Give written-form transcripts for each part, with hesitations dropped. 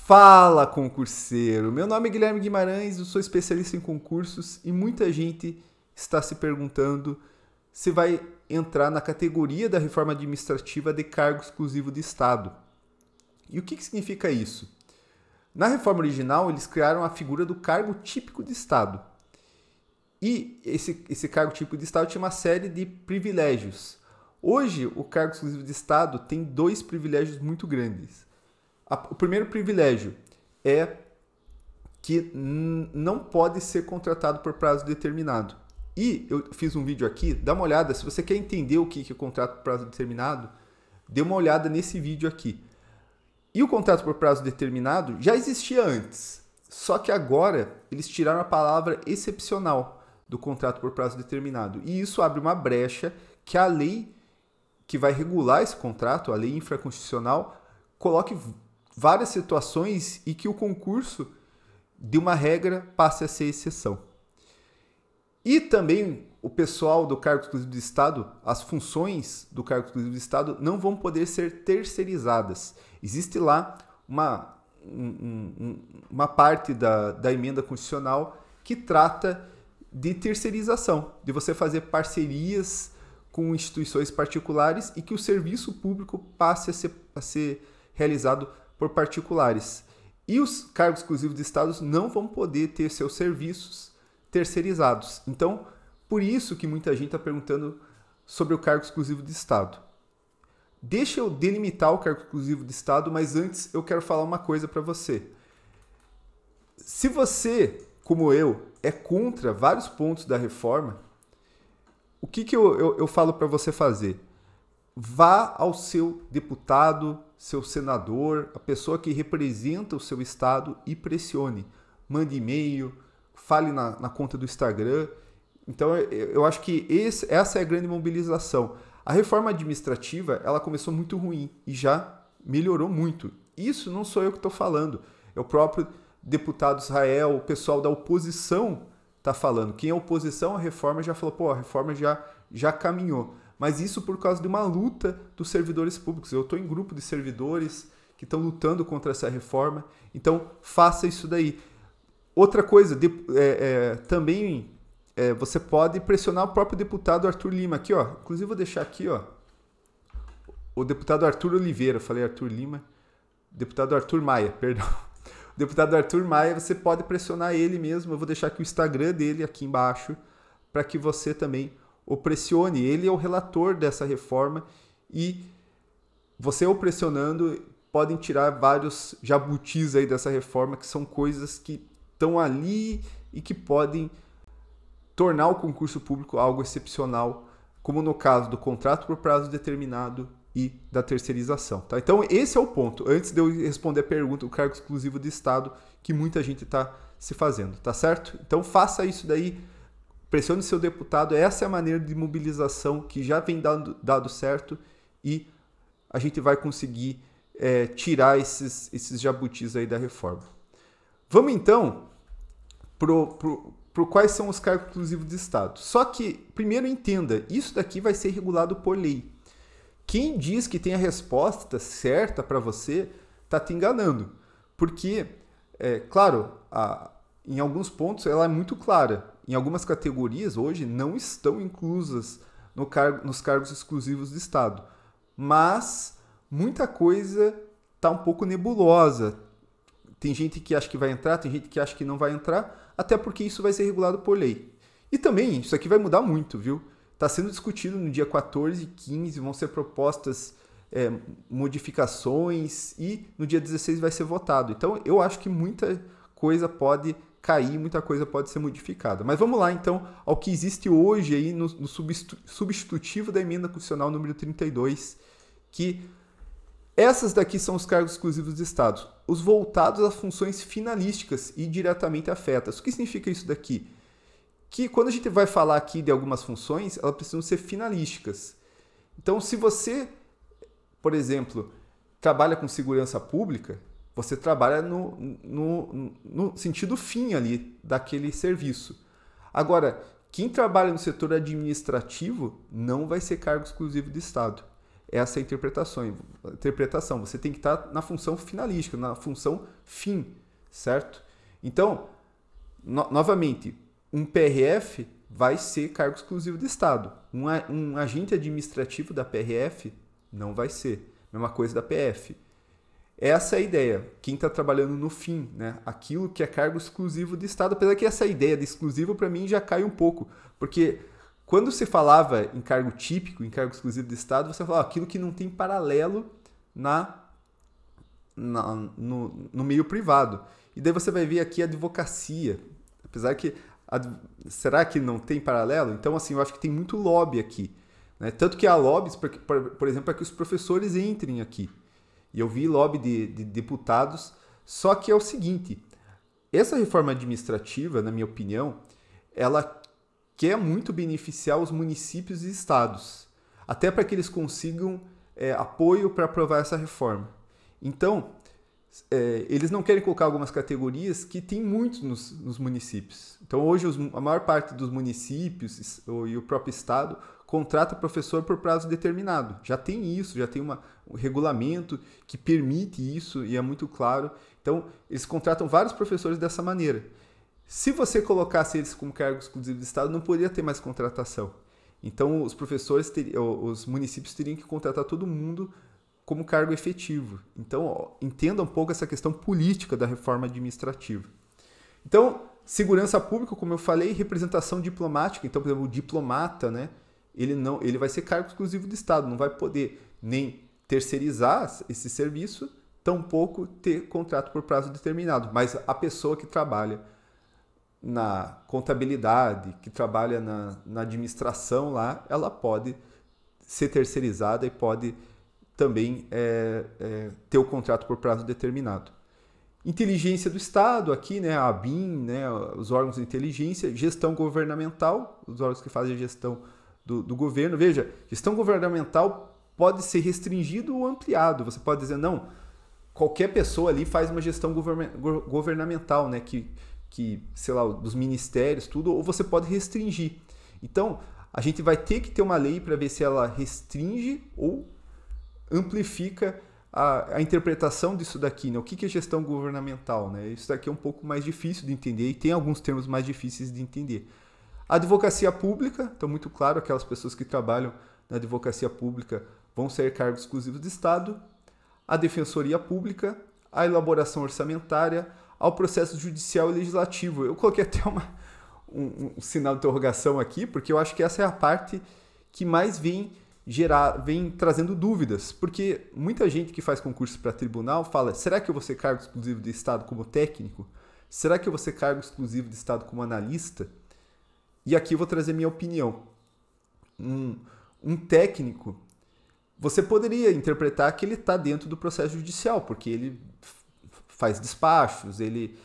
Fala, concurseiro! Meu nome é Guilherme Guimarães, eu sou especialista em concursos e muita gente está se perguntando se vai entrar na categoria da reforma administrativa de cargo exclusivo de Estado. E o que significa isso? Na reforma original, eles criaram a figura do cargo típico de Estado. E esse cargo típico de Estado tinha uma série de privilégios. Hoje, o cargo exclusivo de Estado tem dois privilégios muito grandes. O primeiro privilégio é que não pode ser contratado por prazo determinado. E eu fiz um vídeo aqui, dá uma olhada, se você quer entender o que é contrato por prazo determinado, dê uma olhada nesse vídeo aqui. E o contrato por prazo determinado já existia antes, só que agora eles tiraram a palavra excepcional do contrato por prazo determinado. E isso abre uma brecha que a lei que vai regular esse contrato, a lei infraconstitucional, coloque várias situações e que o concurso de uma regra passe a ser exceção. E também o pessoal do cargo exclusivo de Estado, as funções do cargo exclusivo de Estado não vão poder ser terceirizadas. Existe lá uma parte da emenda constitucional que trata de terceirização, de você fazer parcerias com instituições particulares e que o serviço público passe a ser realizado por particulares. E os cargos exclusivos de Estado não vão poder ter seus serviços terceirizados. Então, por isso que muita gente está perguntando sobre o cargo exclusivo de Estado. Deixa eu delimitar o cargo exclusivo de Estado, mas antes eu quero falar uma coisa para você. Se você, como eu, é contra vários pontos da reforma, o que eu falo para você fazer? Vá ao seu deputado, seu senador, a pessoa que representa o seu estado e pressione. Mande e-mail, fale na conta do Instagram. Então, eu acho que essa é a grande mobilização. A reforma administrativa, ela começou muito ruim e já melhorou muito. Isso não sou eu que estou falando. É o próprio deputado Israel, o pessoal da oposição está falando. Quem é oposição à reforma já falou, pô, a reforma já caminhou. Mas isso por causa de uma luta dos servidores públicos. Eu estou em grupo de servidores que estão lutando contra essa reforma. Então, faça isso daí. Outra coisa, também você pode pressionar o próprio deputado Arthur Lima. Aqui, ó. Inclusive, vou deixar aqui, ó. O deputado Arthur Oliveira. Falei Arthur Lima. Deputado Arthur Maia, perdão. O deputado Arthur Maia, você pode pressionar ele mesmo. Eu vou deixar aqui o Instagram dele aqui embaixo para que você também o pressione. Ele é o relator dessa reforma e você o pressionando podem tirar vários jabutis aí dessa reforma, que são coisas que estão ali e que podem tornar o concurso público algo excepcional, como no caso do contrato por prazo determinado e da terceirização. Tá? Então esse é o ponto, antes de eu responder a pergunta do cargo exclusivo de Estado, que muita gente está se fazendo, tá certo? Então faça isso daí, pressione seu deputado, essa é a maneira de mobilização que já vem dado certo e a gente vai conseguir tirar esses jabutis aí da reforma. Vamos então pro quais são os cargos exclusivos de Estado. Só que, primeiro entenda, isso daqui vai ser regulado por lei. Quem diz que tem a resposta certa para você está te enganando. Porque, claro, em alguns pontos ela é muito clara. Em algumas categorias, hoje, não estão inclusas nos cargos exclusivos de Estado. Mas muita coisa está um pouco nebulosa. Tem gente que acha que vai entrar, tem gente que acha que não vai entrar, até porque isso vai ser regulado por lei. E também, isso aqui vai mudar muito, viu? Está sendo discutido no dia 14 e 15, vão ser propostas modificações e no dia 16 vai ser votado. Então, eu acho que muita coisa pode cair, muita coisa pode ser modificada. Mas vamos lá, então, ao que existe hoje aí no substitutivo da emenda constitucional número 32, que essas daqui são os cargos exclusivos de Estado, os voltados às funções finalísticas e diretamente afetas. O que significa isso daqui? Que quando a gente vai falar aqui de algumas funções, elas precisam ser finalísticas. Então, se você, por exemplo, trabalha com segurança pública, você trabalha no sentido fim ali daquele serviço. Agora, quem trabalha no setor administrativo não vai ser cargo exclusivo de Estado. essa interpretação. Você tem que estar na função finalística, na função fim, certo? Então, novamente, um PRF vai ser cargo exclusivo do Estado. Um agente administrativo da PRF não vai ser. Mesma coisa da PF. Essa é a ideia. Quem está trabalhando no fim, né? Aquilo que é cargo exclusivo do Estado, apesar que essa ideia de exclusivo para mim já cai um pouco, porque quando se falava em cargo típico, em cargo exclusivo do Estado, você falava aquilo que não tem paralelo no meio privado. E daí você vai ver aqui a advocacia, apesar que será que não tem paralelo? Então, assim, eu acho que tem muito lobby aqui, né? Tanto que há lobbies, por exemplo, para que os professores entrem aqui. E eu vi lobby de deputados, só que é o seguinte, essa reforma administrativa, na minha opinião, ela quer muito beneficiar os municípios e estados, até para que eles consigam apoio para aprovar essa reforma. Então, eles não querem colocar algumas categorias que tem muitos nos municípios. Então, hoje, a maior parte dos municípios e o próprio estado contrata professor por prazo determinado. Já tem isso, já tem um regulamento que permite isso e é muito claro. Então, eles contratam vários professores dessa maneira. Se você colocasse eles como cargo exclusivo do Estado, não poderia ter mais contratação. Então, os municípios teriam que contratar todo mundo como cargo efetivo. Então, entenda um pouco essa questão política da reforma administrativa. Então, segurança pública, como eu falei, representação diplomática. Então, por exemplo, o diplomata, né? Ele vai ser cargo exclusivo do Estado, não vai poder nem terceirizar esse serviço, tampouco ter contrato por prazo determinado. Mas a pessoa que trabalha na contabilidade, que trabalha na administração lá, ela pode ser terceirizada e pode também ter o contrato por prazo determinado. Inteligência do Estado, aqui, né, a ABIN, né, os órgãos de inteligência, gestão governamental, os órgãos que fazem a gestão do governo. Veja, gestão governamental pode ser restringido ou ampliado. Você pode dizer, não, qualquer pessoa ali faz uma gestão governamental, né, que, sei lá, dos ministérios, tudo, ou você pode restringir. Então, a gente vai ter que ter uma lei para ver se ela restringe ou amplifica a interpretação disso daqui, né? O que é gestão governamental, né? Isso daqui é um pouco mais difícil de entender e tem alguns termos mais difíceis de entender. A advocacia pública, então muito claro, aquelas pessoas que trabalham na advocacia pública vão ser cargos exclusivos do Estado. A defensoria pública, a elaboração orçamentária, ao processo judicial e legislativo. Eu coloquei até um sinal de interrogação aqui, porque eu acho que essa é a parte que mais vem trazendo dúvidas, porque muita gente que faz concurso para tribunal fala, será que eu vou ser cargo exclusivo do Estado como técnico? Será que eu vou ser cargo exclusivo do Estado como analista? E aqui eu vou trazer minha opinião. Um técnico, você poderia interpretar que ele está dentro do processo judicial, porque ele faz despachos, ele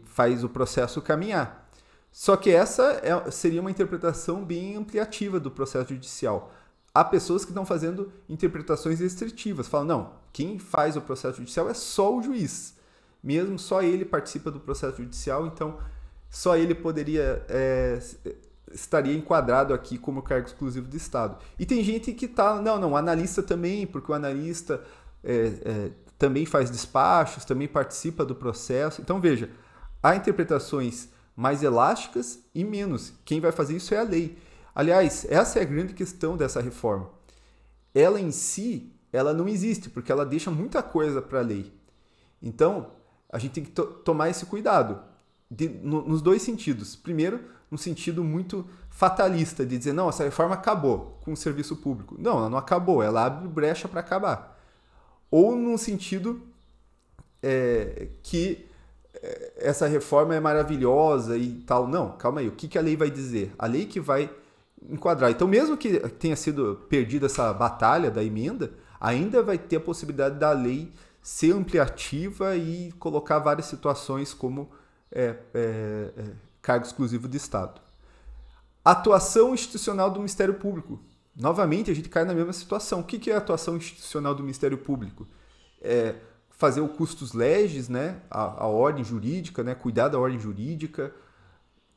faz o processo caminhar. Só que essa seria uma interpretação bem ampliativa do processo judicial. Há pessoas que estão fazendo interpretações restritivas. Falam, não, quem faz o processo judicial é só o juiz. Mesmo só ele participa do processo judicial, então só ele estaria enquadrado aqui como cargo exclusivo do Estado. E tem gente que está, não, analista também, porque o analista também faz despachos, também participa do processo. Então, veja, há interpretações mais elásticas e menos. Quem vai fazer isso é a lei. Aliás, essa é a grande questão dessa reforma. Ela em si, ela não existe, porque ela deixa muita coisa para a lei. Então, a gente tem que tomar esse cuidado, nos dois sentidos. Primeiro, no sentido muito fatalista, de dizer, não, essa reforma acabou com o serviço público. Não, ela não acabou, ela abre brecha para acabar. Ou num sentido que essa reforma é maravilhosa e tal. Não, calma aí, o que a lei vai dizer? A lei que vai enquadrar. Então, mesmo que tenha sido perdida essa batalha da emenda, ainda vai ter a possibilidade da lei ser ampliativa e colocar várias situações como cargo exclusivo do Estado. Atuação institucional do Ministério Público. Novamente, a gente cai na mesma situação. O que é a atuação institucional do Ministério Público? Fazer o custos legis, né? A ordem jurídica, né? Cuidar da ordem jurídica,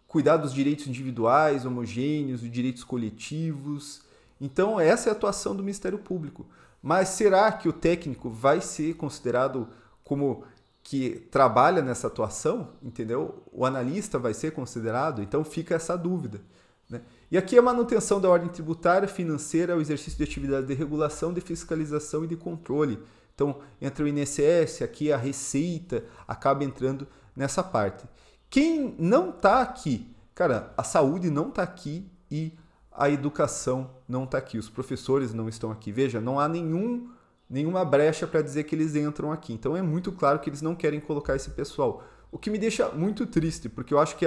cuidar dos direitos individuais, homogêneos, dos direitos coletivos. Então, essa é a atuação do Ministério Público. Mas será que o técnico vai ser considerado como que trabalha nessa atuação? Entendeu? O analista vai ser considerado? Então, fica essa dúvida, né? E aqui a manutenção da ordem tributária, financeira, o exercício de atividade de regulação, de fiscalização e de controle. Então, entra o INSS, aqui a Receita acaba entrando nessa parte. Quem não está aqui, cara, a saúde não está aqui e a educação não está aqui, os professores não estão aqui. Veja, não há nenhuma brecha para dizer que eles entram aqui. Então é muito claro que eles não querem colocar esse pessoal. O que me deixa muito triste, porque eu acho que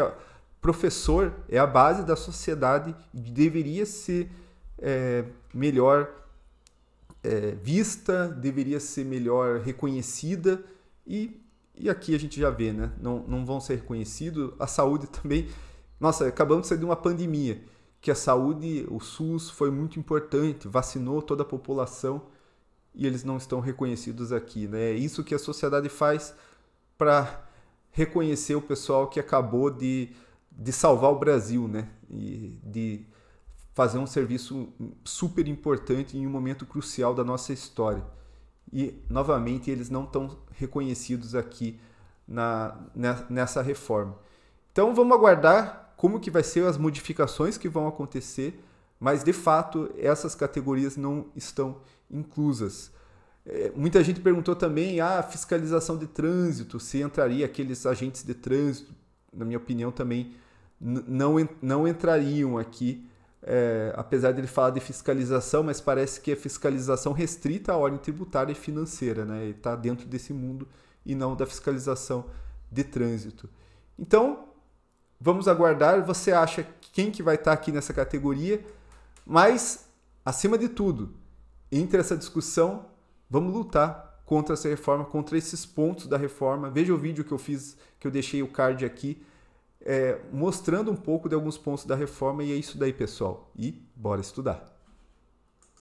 professor é a base da sociedade e deveria ser melhor vista, deveria ser melhor reconhecida e aqui a gente já vê, né? Não vão ser reconhecidos. A saúde também. Nossa, acabamos de sair de uma pandemia, que a saúde, o SUS foi muito importante, vacinou toda a população e eles não estão reconhecidos aqui, né? É isso que a sociedade faz para reconhecer o pessoal que acabou de salvar o Brasil, né? E de fazer um serviço super importante em um momento crucial da nossa história. E, novamente, eles não estão reconhecidos aqui nessa reforma. Então, vamos aguardar como que vai ser as modificações que vão acontecer, mas, de fato, essas categorias não estão inclusas. Muita gente perguntou também a fiscalização de trânsito, se entraria aqueles agentes de trânsito. Na minha opinião, também não entrariam aqui, apesar de ele falar de fiscalização, mas parece que é fiscalização restrita à ordem tributária e financeira, né? Ele está dentro desse mundo e não da fiscalização de trânsito. Então, vamos aguardar. Você acha quem que vai estar aqui nessa categoria? Mas, acima de tudo, entre essa discussão, vamos lutar contra essa reforma, contra esses pontos da reforma. Veja o vídeo que eu fiz, que eu deixei o card aqui, mostrando um pouco de alguns pontos da reforma, e é isso daí, pessoal. E bora estudar!